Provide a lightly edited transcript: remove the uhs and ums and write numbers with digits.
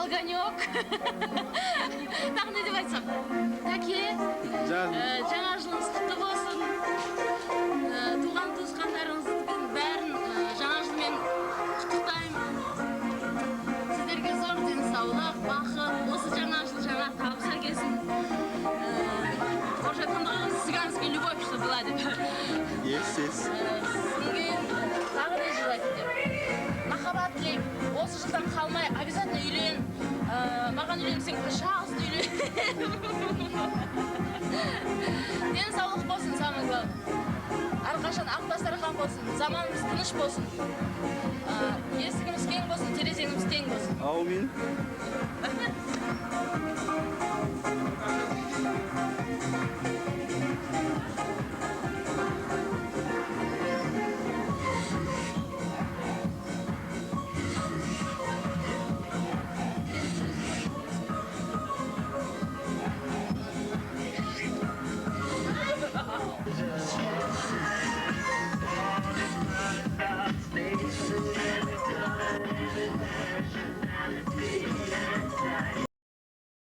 Огонек. Так не деп айтсам. Әке, жаңа жылыңыз құтты болсын. Туған туысқандарыңыздың бәрін жаңа жылмен құттықтаймын. Сіздерге зор денсаулық, бақыт, осы жаңа жыл жаңа табысқа келсін. Орысша айтқанда цыганская любовь, что была деп. Yes. Тағы да желать деп. Махаббат тілеймін. Осы жылдан қалмай, обязательно үйлен. Маған үйленсең, пожалуйста, үйлен. Денсаулық болсын, самое главное. Әрқашан ақ дастархан болсын, заманымыз тыныш болсын. Есігіміз кең болсын, тереземіз тең болсын. Аумин.